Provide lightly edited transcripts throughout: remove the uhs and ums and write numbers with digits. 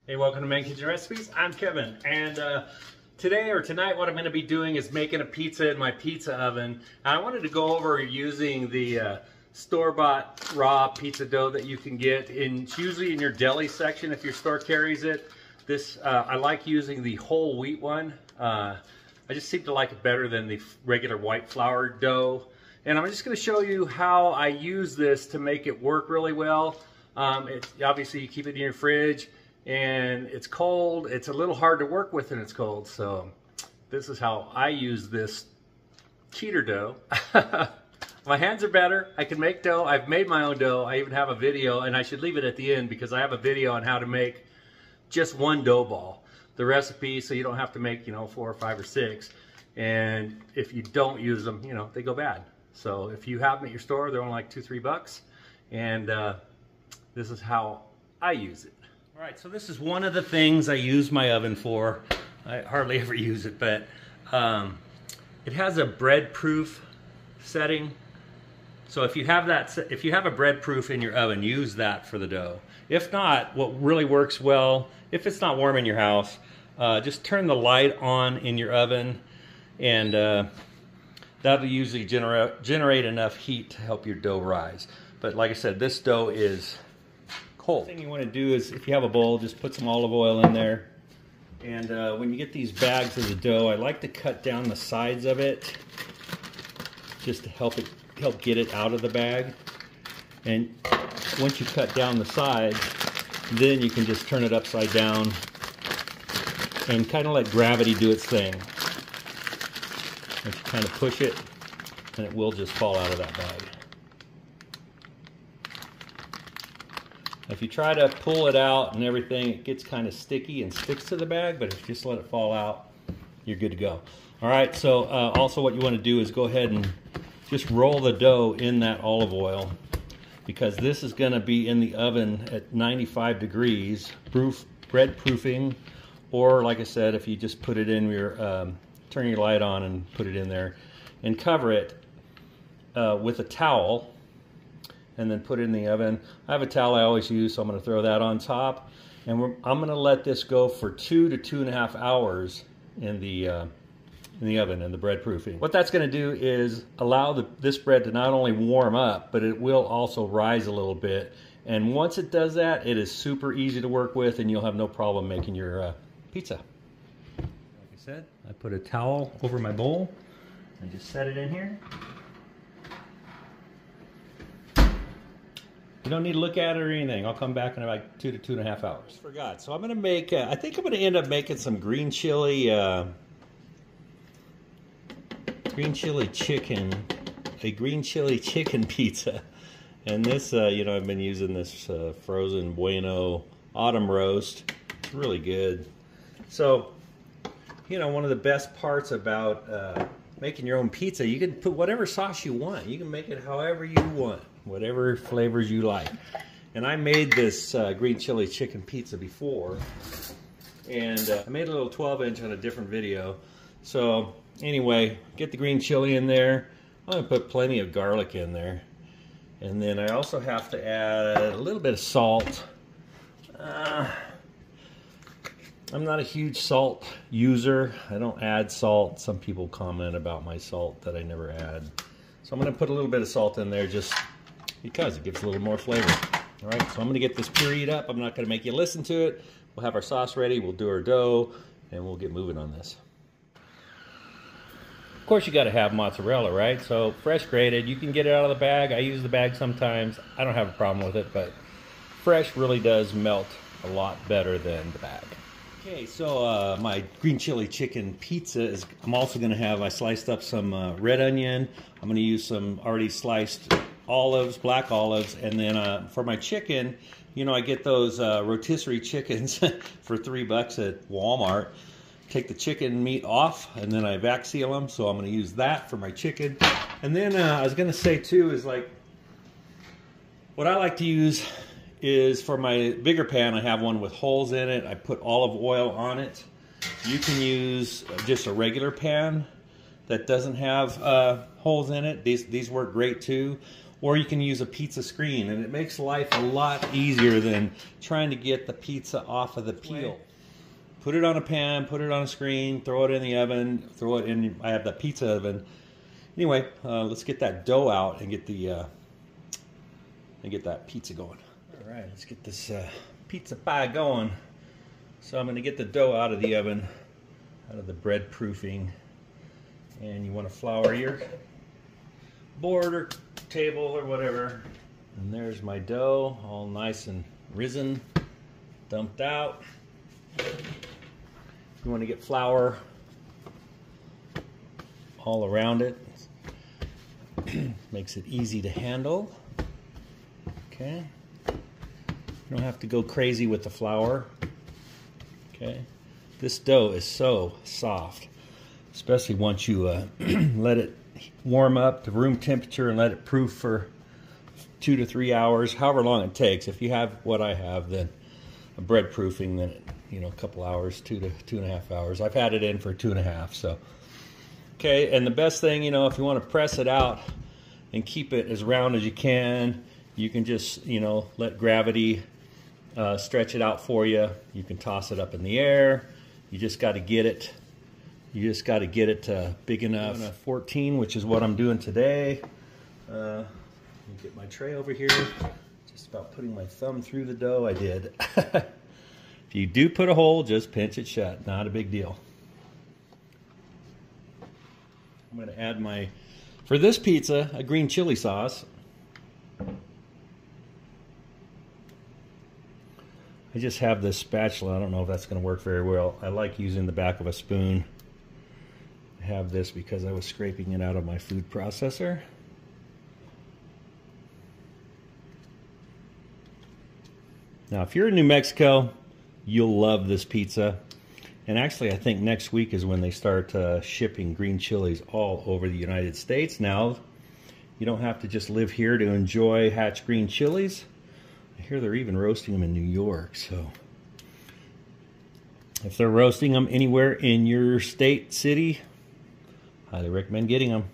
Hey, welcome to ManKitchenRecipes. I'm Kevin, and today or tonight what I'm going to be doing is making a pizza in my pizza oven. And I wanted to go over using the store-bought raw pizza dough that you can get. It's usually in your deli section if your store carries it. This I like using the whole wheat one. I just seem to like it better than the regular white flour dough. And I'm just going to show you how I use this to make it work really well. Obviously you keep it in your fridge. And it's cold. It's a little hard to work with when it's cold. So this is how I use this cheater dough. My hands are better. I can make dough. I've made my own dough. I even have a video, and I should leave it at the end because I have a video on how to make just one dough ball. The recipe, so you don't have to make, 4 or 5 or 6. And if you don't use them, they go bad. So if you have them at your store, they're only like $2-3. And this is how I use it. All right, so this is one of the things I use my oven for. I hardly ever use it, but it has a bread proof setting. So if you have a bread proof in your oven, use that for the dough. If not, what really works well, if it's not warm in your house, just turn the light on in your oven, and that'll usually generate enough heat to help your dough rise. But like I said, this dough is cold. The thing you want to do is, if you have a bowl, just put some olive oil in there. And when you get these bags of the dough, I like to cut down the sides of it just to help get it out of the bag. And once you cut down the sides, then you can just turn it upside down and kind of let gravity do its thing. If you kind of push it, and it will just fall out of that bag. If you try to pull it out and everything, it gets kind of sticky and sticks to the bag, but if you just let it fall out, you're good to go. All right, so also what you want to do is go ahead and just roll the dough in that olive oil, because this is going to be in the oven at 95 degrees, bread proofing, or like I said, if you just put it in your, turn your light on and put it in there, and cover it with a towel, and then put it in the oven. I have a towel I always use, so I'm going to throw that on top. And I'm going to let this go for 2 to 2.5 hours in the oven, in the bread proofing. What that's going to do is allow this bread to not only warm up, but it will also rise a little bit. And once it does that, it is super easy to work with, and you'll have no problem making your pizza. Like I said, I put a towel over my bowl and just set it in here. You don't need to look at it or anything. I'll come back in like 2 to 2.5 hours. Forgot. So I'm going to make, I think I'm going to end up making some green chili chicken, a green chili chicken pizza. And this, I've been using this frozen Bueno autumn roast. It's really good. So, one of the best parts about making your own pizza, you can put whatever sauce you want. You can make it however you want, whatever flavors you like. And I made this green chili chicken pizza before, and I made a little 12-inch on a different video. So anyway, get the green chili in there. I'm going to put plenty of garlic in there. And then I also have to add a little bit of salt. I'm not a huge salt user. I don't add salt. Some people comment about my salt that I never add. So I'm going to put a little bit of salt in there just because it gives a little more flavor. All right, so I'm going to get this pureed up. I'm not going to make you listen to it. We'll have our sauce ready. We'll do our dough, and we'll get moving on this. Of course, you got to have mozzarella, right? So fresh grated. You can get it out of the bag. I use the bag sometimes. I don't have a problem with it, but fresh really does melt a lot better than the bag. Okay, so my green chili chicken pizza is, I'm also going to have, I sliced up some red onion. I'm going to use some already sliced olives, black olives, and then for my chicken, I get those rotisserie chickens for $3 at Walmart. Take the chicken meat off, and then I vac seal them, so I'm going to use that for my chicken. And then I was going to say too is like, what I like to use is for my bigger pan, I have one with holes in it. I put olive oil on it. You can use just a regular pan that doesn't have holes in it. These work great too. or you can use a pizza screen, and it makes life a lot easier than trying to get the pizza off of the peel. Put it on a pan, put it on a screen, throw it in the oven, throw it in, I have the pizza oven. Anyway, let's get that dough out and get that pizza going. All right, let's get this pizza pie going. So I'm gonna get the dough out of the oven, out of the bread proofing. And you wanna flour your board or table or whatever. And there's my dough, all nice and risen, dumped out. You want to get flour all around it. Makes it easy to handle. Okay. You don't have to go crazy with the flour. Okay. This dough is so soft, especially once you let it warm up to room temperature and let it proof for 2 to 3 hours, however long it takes. If you have what I have, then a bread proofing, then a couple hours, 2 to 2.5 hours. I've had it in for 2.5. So okay, and the best thing, if you want to press it out and keep it as round as you can just let gravity stretch it out for you. You can toss it up in the air. You just got to get it. You just got to get it big enough. 14, which is what I'm doing today. Let me get my tray over here. Just about putting my thumb through the dough. I did. If you do put a hole, just pinch it shut. Not a big deal. I'm going to add for this pizza, a green chili sauce. I just have this spatula. I don't know if that's going to work very well. I like using the back of a spoon. I have this because I was scraping it out of my food processor. Now, if you're in New Mexico, you'll love this pizza. And actually, I think next week is when they start shipping green chilies all over the United States. Now, you don't have to just live here to enjoy Hatch green chilies. I hear they're even roasting them in New York. So if they're roasting them anywhere in your state, city, highly recommend getting them.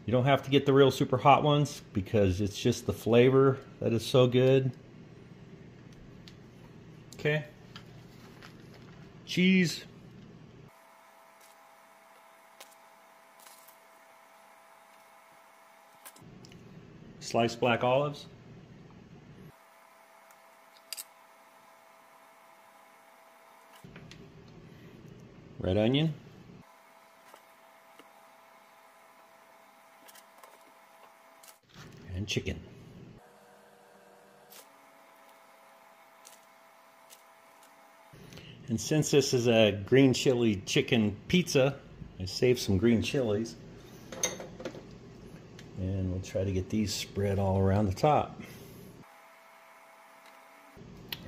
You don't have to get the real super hot ones because it's just the flavor that is so good. Okay. Cheese. Sliced black olives. Red onion. And chicken. And since this is a green chili chicken pizza, I saved some green chilies. And we'll try to get these spread all around the top.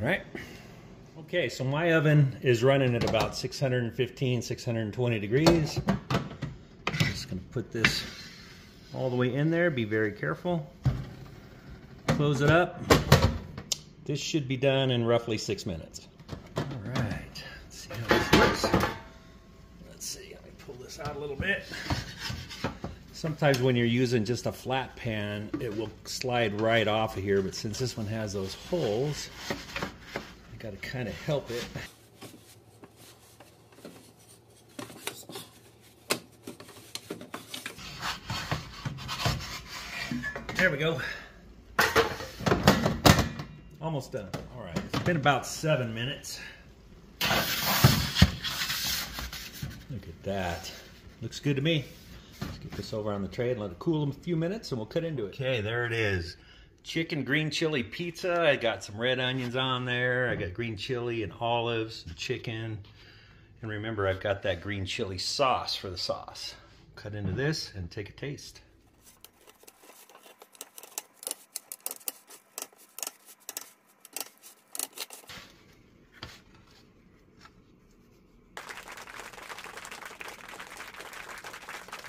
All right. Okay, so my oven is running at about 615, 620 degrees. I'm just gonna put this all the way in there. Be very careful. Close it up. This should be done in roughly 6 minutes. All right, let's see how this looks. Let's see, let me pull this out a little bit. Sometimes when you're using just a flat pan, it will slide right off of here, but since this one has those holes, I gotta kind of help it. There we go. Almost done. All right, it's been about 7 minutes. Look at that. Looks good to me. Let's get this over on the tray and let it cool a few minutes and we'll cut into it. Okay, there it is. Chicken green chili pizza. I got some red onions on there. I got green chili and olives and chicken. And remember, I've got that green chili sauce for the sauce. Cut into this and take a taste.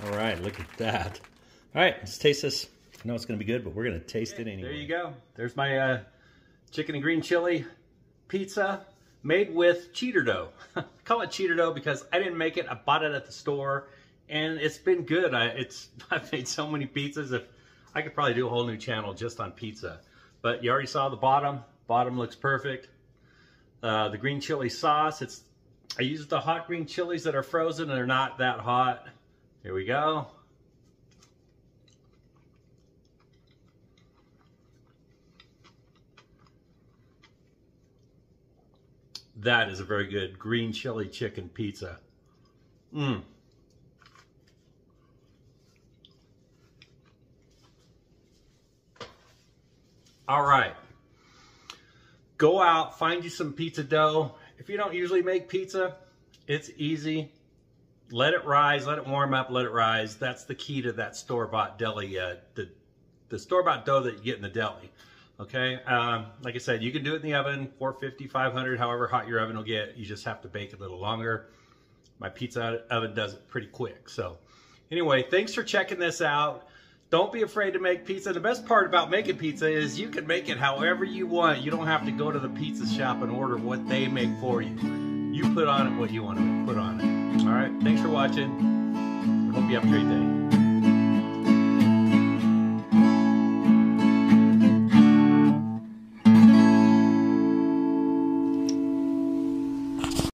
All right, look at that. All right, let's taste this. I know it's going to be good, but we're going to taste it anyway. There you go. There's my chicken and green chili pizza made with cheater dough. I call it cheater dough because I didn't make it. I bought it at the store, and it's been good. I've made so many pizzas. If I could probably do a whole new channel just on pizza. But you already saw the bottom. Bottom looks perfect. The green chili sauce, I use the hot green chilies that are frozen and they're not that hot. Here we go. That is a very good green chili chicken pizza. All right. Go out, find you some pizza dough. If you don't usually make pizza, it's easy. Let it rise, let it warm up, let it rise. That's the key to that store-bought deli, the store-bought dough that you get in the deli. Okay, like I said, you can do it in the oven, 450, 500, however hot your oven will get. You just have to bake it a little longer. My pizza oven does it pretty quick. So anyway, thanks for checking this out. Don't be afraid to make pizza. The best part about making pizza is you can make it however you want. You don't have to go to the pizza shop and order what they make for you. You put on it what you want to put on it. All right, thanks for watching. I hope you have a great day.